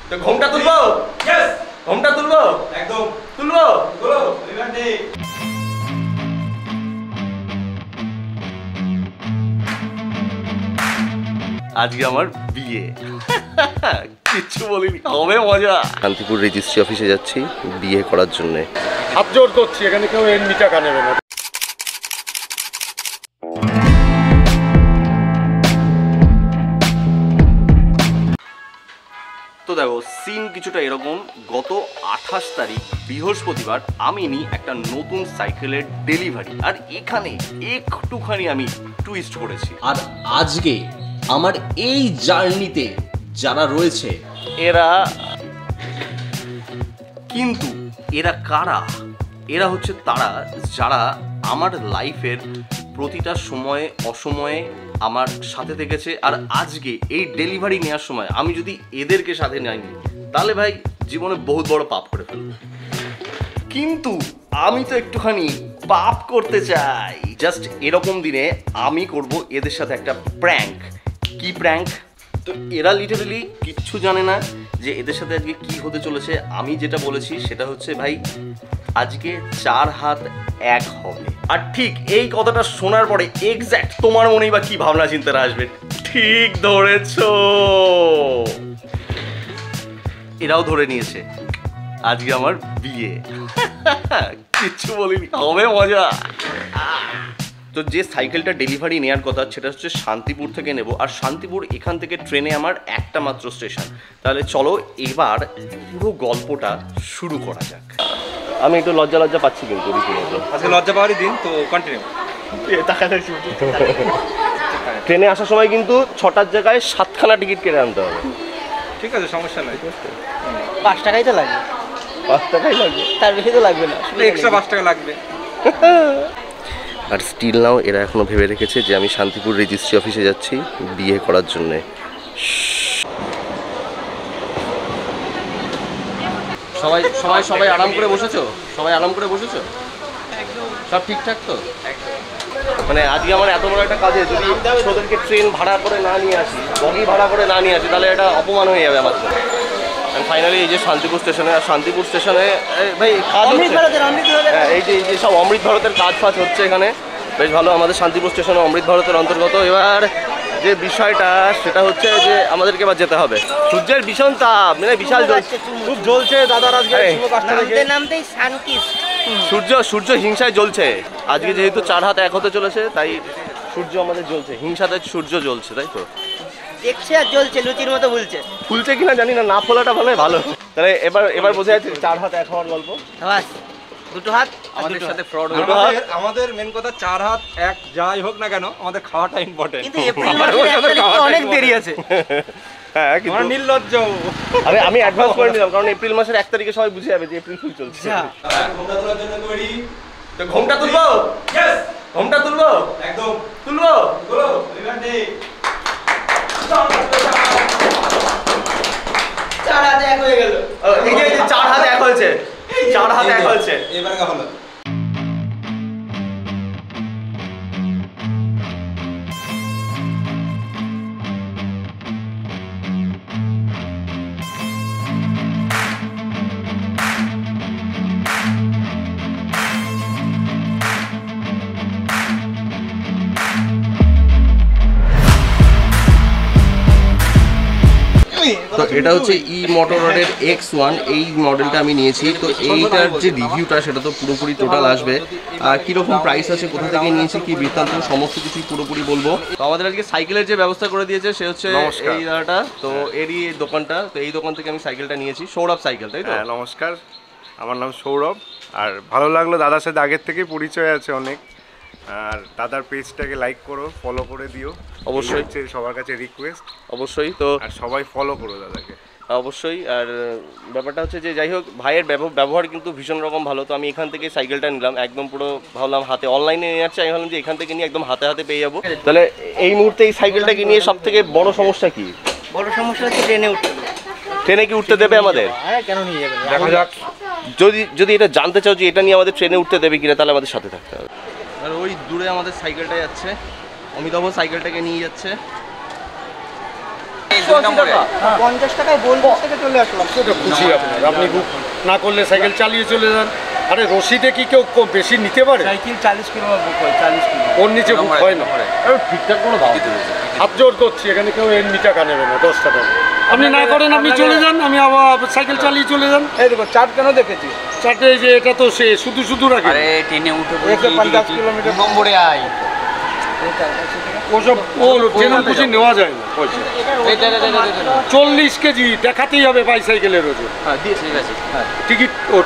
তো ঘোমটা তুলবো? यस ঘোমটা তুলবো? একদম তুলবো। বলো রিভান্ডে। আজকে আমার বিয়ে। কিচ্ছু বলিনি, হবে মজা। শান্তিপুর রেজিস্ট্রি অফিসে যাচ্ছি বিয়ে করার জন্য। হাত জোর করছি, এখানে কেউ এমনি টাকা নেবে না। তো দেখো সিন কিছুটা এরকম, গত 28 তারিখ বৃহস্পতিবার আমি নিই একটা নতুন সাইকেলের ডেলিভারি, আর এখানে একটুখানি আমি টুইস্ট করেছি। আর আজকে আমার এই জার্নিতে যারা রয়েছে এরা কারা? এরা হচ্ছে তারা যারা আমার লাইফের প্রতিটা সময়ে অসময়ে আমার সাথে থেকেছে। আর আজকে এই ডেলিভারি নেওয়ার সময় আমি যদি এদেরকে সাথে নাইনি তাহলে ভাই জীবনে বহুত বড় পাপ করে ফেলবো। কিন্তু আমি তো একটুখানি পাপ করতে চাই। জাস্ট এরকম দিনে আমি করব এদের সাথে একটা প্র্যাঙ্ক। কি প্র্যাঙ্ক? তো এরা লিটারালি কিচ্ছু জানে না যে এদের সাথে আজকে কি হতে চলেছে। আমি যেটা বলেছি সেটা হচ্ছে ভাই আজকে 4 হাত এক হবে। আর ঠিক এই কথাটা শোনার পরে এক্স্যাক্ট তোমার মনেই বা কি ভাবনা চিন্তা আসবে? ঠিক ধরেছো, এরাও ধরে নিয়েছে আজকে আমার বিয়ে। কিচ্ছু বলিনি, হবে মজা। তো যে সাইকেলটা ডেলিভারি নেওয়ার কথা সেটা হচ্ছে শান্তিপুর থেকে নেব, আর শান্তিপুর এখান থেকে ট্রেনে আমার একটা মাত্র স্টেশন। তাহলে চলো এবার পুরো গল্পটা শুরু করা যাক। আমি একটু লজ্জা পাচ্ছি কিন্তু রীতিমতো। আজকে লজ্জা পাওয়ারই দিন, তো কন্টিনিউ। ট্রেনে আসার সময় কিন্তু 6টার জায়গায় 7খানা টিকিট কেটে আনতে হবে। ঠিক আছে, সমস্যা নাই। 5 টাকাই তো লাগবে। 5 টাকাই লাগবে, তার বেশি তো লাগবে না, এক্সট্রা 5 টাকা লাগবে। আর স্টিল নাও এরা এখনো ভেবে রেখেছে যে আমি শান্তিপুর রেজিস্ট্রি অফিসে যাচ্ছি বিয়ে করার জন্যে। সবাই সবাই সবাই আরাম করে বসেছো? সবাই আরাম করে বসেছো? সব ঠিকঠাক তো? মানে আজকে আমার এত বড় একটা কাজে যদি ওদেরকে ট্রেন ভাড়া করে না নিয়ে আসি, বগি ভাড়া করে না নিয়ে আসি, তাহলে এটা অপমান হয়ে যাবে আমার জন্য। ফাইনালি এই যে শান্তিপুর স্টেশনে, আর শান্তিপুর স্টেশনে ভাই কাজ হচ্ছে। হ্যাঁ, এই যে সব অমৃত ভারতের কাজ ফাজ হচ্ছে এখানে, বেশ ভালো। আমাদের শান্তিপুর স্টেশনে অমৃত ভারতের অন্তর্গত। এবার যে বিষয়টা সেটা হচ্ছে যে আমাদেরকে এবার যেতে হবে। সূর্যের ভীষণ তাপ, মানে বিশাল খুব জ্বলছে দাদার আজকে। সূর্য হিংসায় জ্বলছে আজকে, যেহেতু 4 হাত এক হতে চলেছে তাই সূর্য আমাদের জ্বলছে, হিংসাতে সূর্য জ্বলছে, তাই তো? দেখছে আর জ্বলছে, লুচির মতো ফুলছে কিনা জানি না, না ফোলাটা ভালো। তাহলে এবার বোঝা যাচ্ছে 4 হাত এক হওয়ার গল্প। দুটো হাত আমাদের সাথে ফ্রড। আমাদের মেন কথা 4 হাত এক যাই হোক না কেন, আমাদের খাওয়াটা ইম্পর্টেন্ট। কিন্তু এপ্রিল মাসে অনেক দেরি আছে। হ্যাঁ, কিন্তু নির্লজ্জ। আমি অ্যাডভান্স করে নিলাম, কারণ এপ্রিল মাসের 1 তারিখে সবাই বুঝে যাবে যে এপ্রিল ফুল চলছে। ঘোমটা তোলার জন্য তৈরি? তো ঘোমটা তুলবো? यस ঘোমটা তুলবো? একদম তুলবো। বলো রিভান্ডে। 4 হাত এক হয়ে গেল। এই যে 4 হাত এক হয়েছে, 4 হাত এক হয়েছে। এবার কা হলো? তো এটা হচ্ছে মোটররের X1, এই মডেলটা আমি নিয়েছি। তো এইটার যে রিভিউটা সেটা তো পুরোপুরি টোটাল আসবে, আর কীরকম প্রাইস আছে, কোথা থেকে নিয়েছি, কি বৃত্তান্ত, সমস্ত কিছুই পুরোপুরি বলবো। তো আমাদের আজকে সাইকেলের যে ব্যবস্থা করে দিয়েছে সে হচ্ছে এই দাদাটা, তো এরই দোকানটা। তো এই দোকান থেকে আমি সাইকেলটা নিয়েছি, সৌরভ সাইকেল, তাই তো? হ্যাঁ, নমস্কার, আমার নাম সৌরভ। আর ভালো লাগলো, দাদার সাথে আগের থেকেই পরিচয় আছে অনেক। আর দাদার পেজটাকে লাইক করো, ফলো করে দিও, অবশ্যই সবার কাছে রিকোয়েস্ট। অবশ্যই। তো আর সবাই ফলো করো দাদাকে, অবশ্যই। আর ব্যাপারটা হচ্ছে যে যাই হোক, ভাইয়ের ব্যবহার কিন্তু ভীষণ রকম ভালো। তো আমি এখান থেকে সাইকেলটা নিলাম, একদম পুরো ভাবলাম হাতে, অনলাইনে নিয়ে যাচ্ছে, আমি ভাবলাম যে এখান থেকে নিয়ে একদম হাতে হাতে পেয়ে যাবো। তাহলে এই মুহূর্তে এই সাইকেলটাকে নিয়ে সব থেকে বড় সমস্যা কি? বড় সমস্যা হচ্ছে ট্রেনে উঠতে। ট্রেনে কি উঠতে দেবে আমাদের? হ্যাঁ, কেন নিয়ে যাবে? দেখা যাক। যদি এটা জানতে চাও যে এটা নিয়ে আমাদের ট্রেনে উঠতে দেবে কিনা, তাহলে আমাদের সাথে থাকতে হবে। আর ওই দূরে আমাদের সাইকেলটা যাচ্ছে, অমিতাভ সাইকেলটাকে নিয়ে যাচ্ছে। 50 টাকায় বলবো থেকে চলে আসলাম। সেটা খুশি আপনার, আপনি বুক না করলে সাইকেল চালিয়ে চলে যান। আরে রশিদে কি কেউ বেশি নিতে পারে? সাইকেল 40 কিলো বুক হয়, 40 কিলো। ওর নিচে বুক হয় না। ঠিকঠাক করে দাও। হাত জোর করছি, এখানে কেউ এমনি টাকা নেবে না, 10 টাকা। আপনি না করেন, আপনি চলে যান, আমি আবার সাইকেল চালিয়ে চলে যান। এই দেখো চার্ট কেন দেখেছি? চারটে এই যে এটা তো সে শুধু শুধু রাখে। আরে ট্রেনে উঠে 150 কিলোমিটার নম্বরে আয়। ওসব ও যেরকম খুশি নেওয়া যায় না পয়সা। 40 কেজি দেখাতেই হবে বাইসাইকেলের ওজন। ঠিক আছে।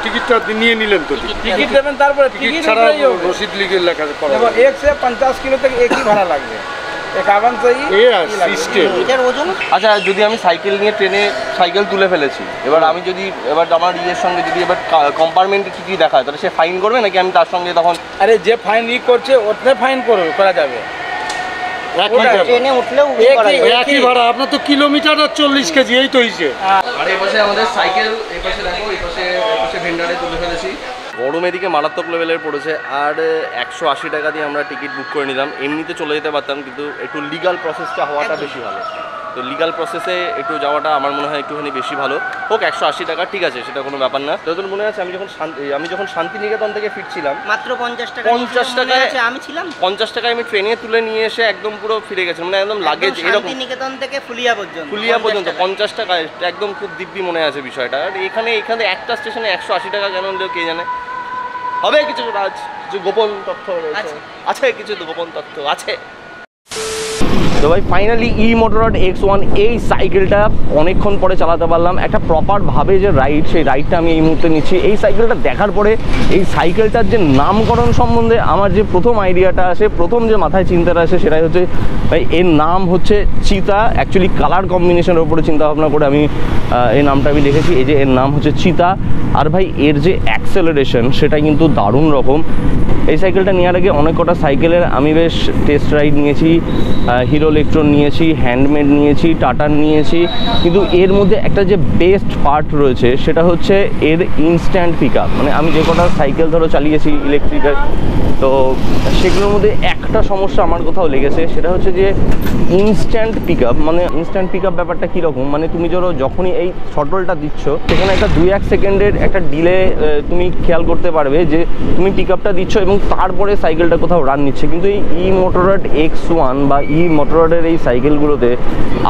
টিকিটটা নিয়ে নিলেন তো? টিকিট দেবেন, তারপরে টিকিট ছাড়া রসিদ লিখে লেখা করা देखो 1 से 50 किलो तक एक ही भाड़ा लगবে। 51 से ही সিস্টেম। এটার ওজন আচ্ছা, যদি আমি সাইকেল নিয়ে ট্রেনে সাইকেল তুলে ফেলেছি, এবার আমি যদি আমার ইয়ের সঙ্গে যদি এবার কম্পার্টমেন্টে টিটি দেখায়, তাহলে সে ফাইন করবে নাকি আমি তার সঙ্গে তখন? আরে যে ফাইন করছে ওতে ফাইন করা যাবে। ট্রেনে উঠলেও একই ভাড়া, আপনার তো কিলোমিটার আর 40 কেজি, এই তো হিসেবে। আর এই পাশে আমাদের সাইকেল, এই পাশে দেখো, এই পাশে ভেন্ডারে তুলে ফেলেছি। গরম এদিকে মারাত্মক লেভেলের পড়েছে, আর 180 টাকা দিয়ে আমরা টিকিট বুক করে নিলাম। এমনিতে চলে যেতে পারতাম, কিন্তু একটু লিগাল প্রসেসটা হওয়াটা বেশি ভালো। তো লিগাল প্রসেসে একটু যাওয়াটা আমার মনে হয় একটুখানি বেশি ভালো। হোক 180 টাকা, ঠিক আছে, সেটা কোনো ব্যাপার না। তোদের মনে আছে আমি যখন শান্তিনিকেতন থেকে ফিরছিলাম, মাত্র 50 টাকা। 50 টাকায় আমি ছিলাম। 50 টাকায় আমি ট্রেনে তুলে নিয়ে এসে একদম পুরো ফিরে গেছিলাম, মানে একদম লাগেজ এরকম। শান্তিনিকেতন থেকে ফুলিয়া পর্যন্ত 50 টাকায় একদম খুব দিব্যি মনে আছে বিষয়টা। আর এখানে একটা স্টেশনে 180 টাকা কেন নিল কে জানে। হবে কিছু কিছু গোপন তথ্য রয়েছে, আছে কিছু গোপন তথ্য আছে। তো ভাই ফাইনালি মোটররড X1 এই সাইকেলটা অনেকক্ষণ পরে চালাতে পারলাম। একটা প্রপারভাবে যে রাইড, সেই রাইডটা আমি এই মুহূর্তে নিচ্ছি। এই সাইকেলটা দেখার পরে এই সাইকেলটার যে নামকরণ সম্বন্ধে আমার যে প্রথম আইডিয়াটা আসে, প্রথম যে মাথায় চিন্তাটা আসে, সেটাই হচ্ছে ভাই এর নাম হচ্ছে চিতা। অ্যাকচুয়ালি কালার কম্বিনেশনের উপরে চিন্তা ভাবনা করে আমি এই নামটা আমি লিখেছি, এই যে এর নাম হচ্ছে চিতা। আর ভাই এর যে অ্যাক্সেলারেশন সেটা কিন্তু দারুণ রকম। এই সাইকেলটা নেওয়ার আগে অনেক কটা সাইকেলের আমি বেশ টেস্ট রাইড নিয়েছি, হিরো ইলেকট্রন নিয়েছি, হ্যান্ডমেড নিয়েছি, টাটার নিয়েছি, কিন্তু এর মধ্যে একটা যে বেস্ট পার্ট রয়েছে সেটা হচ্ছে এর ইনস্ট্যান্ট পিক আপ। মানে আমি যে কটা সাইকেল ধরো চালিয়েছি ইলেকট্রিকের, তো সেগুলোর মধ্যে একটা সমস্যা আমার কোথাও লেগেছে, সেটা হচ্ছে যে ইনস্ট্যান্ট পিক আপ। মানে ইনস্ট্যান্ট পিক আপ ব্যাপারটা কীরকম, মানে তুমি ধরো যখনই এই থ্রটলটা দিচ্ছ, সেখানে একটা 2-1 সেকেন্ডের একটা ডিলে তুমি খেয়াল করতে পারবে যে তুমি পিক আপটা দিচ্ছ এবং তারপরে সাইকেলটা কোথাও রান নিচ্ছে। কিন্তু এই মোটররড X1 বা মোটররডের এই সাইকেলগুলোতে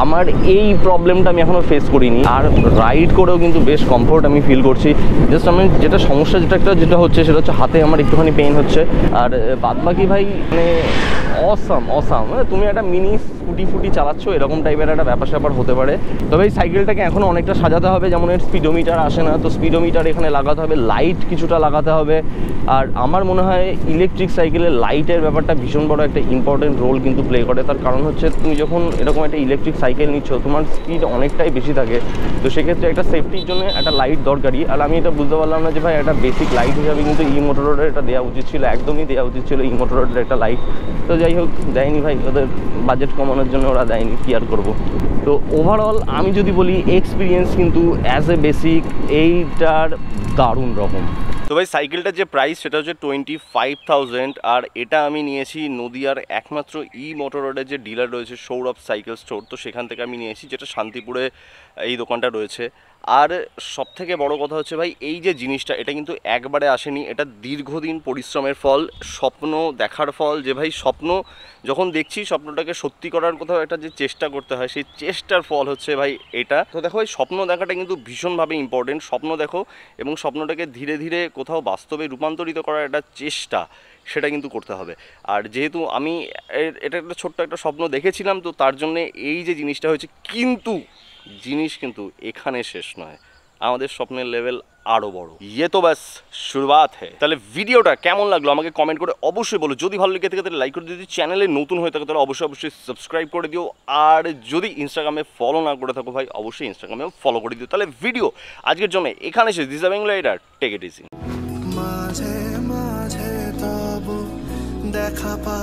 আমার এই প্রবলেমটা আমি এখনও ফেস করিনি। আর রাইড করেও কিন্তু বেশ কমফোর্ট আমি ফিল করছি। জাস্ট আমি যেটা সমস্যা যেটা হচ্ছে সেটা হচ্ছে হাতে আমার একটুখানি পেইন হচ্ছে। আর বাদবাকি ভাই মানে অসাম। মানে তুমি একটা মিনি স্কুটি চালাচ্ছ, এরকম টাইপের একটা ব্যাপার হতে পারে। তবে এই সাইকেলটাকে এখনও অনেকটা সাজাতে হবে, যেমন এর স্পিডোমিটার আসে না, তো স্পিডোমিটার এখানে লাগাতে হবে, লাইট কিছুটা লাগাতে হবে। আর আমার মনে হয় ইলেকট্রিক সাইকেলের লাইটের ব্যাপারটা ভীষণ বড় একটা ইম্পর্টেন্ট রোল কিন্তু প্লে করে। তার কারণ হচ্ছে তুমি যখন এরকম একটা ইলেকট্রিক সাইকেল নিচ্ছ, তোমার স্পিড অনেকটাই বেশি থাকে, তো সেক্ষেত্রে একটা সেফটির জন্য একটা লাইট দরকারি। আর আমি এটা বুঝতে পারলাম না যে ভাই একটা বেসিক লাইট হিসাবে কিন্তু মোটররডের এটা দেওয়া উচিত ছিল, একদমই দেওয়া উচিত ছিল মোটররডের একটা লাইট। তো যাই হোক, দেয়নি ভাই, ওদের বাজেট কমানোর জন্য ওরা দেয়নি, কি আর করবো। তো ওভারঅল আমি যদি বলি এক্সপিরিয়েন্স কিন্তু অ্যাজ এ বেসিক এইটার দারুণ রকম। তো ভাই সাইকেলটার যে প্রাইস সেটা হচ্ছে 25,000। আর এটা আমি নিয়েছি নদিয়ার একমাত্র মোটররডের যে ডিলার রয়েছে সৌরভ সাইকেল স্টোর, তো সেখান থেকে আমি নিয়েছি, যেটা শান্তিপুরে এই দোকানটা রয়েছে। আর সবথেকে বড় কথা হচ্ছে ভাই এই যে জিনিসটা, এটা কিন্তু একবারে আসেনি, এটা দীর্ঘদিন পরিশ্রমের ফল, স্বপ্ন দেখার ফল। যে ভাই স্বপ্ন যখন দেখছি, স্বপ্নটাকে সত্যি করার কোথাও একটা যে চেষ্টা করতে হয়, সেই চেষ্টার ফল হচ্ছে ভাই এটা। তো দেখো ভাই স্বপ্ন দেখাটা কিন্তু ভীষণভাবে ইম্পর্টেন্ট। স্বপ্ন দেখো এবং স্বপ্নটাকে ধীরে ধীরে কোথাও বাস্তবে রূপান্তরিত করার একটা চেষ্টা, সেটা কিন্তু করতে হবে। আর যেহেতু আমি এটা একটা ছোট্ট একটা স্বপ্ন দেখেছিলাম, তো তার জন্যে এই যে জিনিসটা হয়েছে, কিন্তু জিনিস কিন্তু এখানে শেষ নয়, আমাদের স্বপ্নের লেভেল আরও বড়। ইয়ে তো ব্যাস শুরুয়াত হ্যায়। তাহলে ভিডিওটা কেমন লাগলো আমাকে কমেন্ট করে অবশ্যই বলো। যদি ভালো লেগে থাকে তাহলে লাইক করে দিও, যদি চ্যানেলে নতুন হয়ে থাকে তাহলে অবশ্যই সাবস্ক্রাইব করে দিও। আর যদি ইনস্টাগ্রামে ফলো না করে থাকো ভাই, অবশ্যই ইনস্টাগ্রামেও ফলো করে দিও। তাহলে ভিডিও আজকের জন্য এখানে শেষ। This Bengal rider, take it easy. মাঝে মাঝে তবু দেখা পা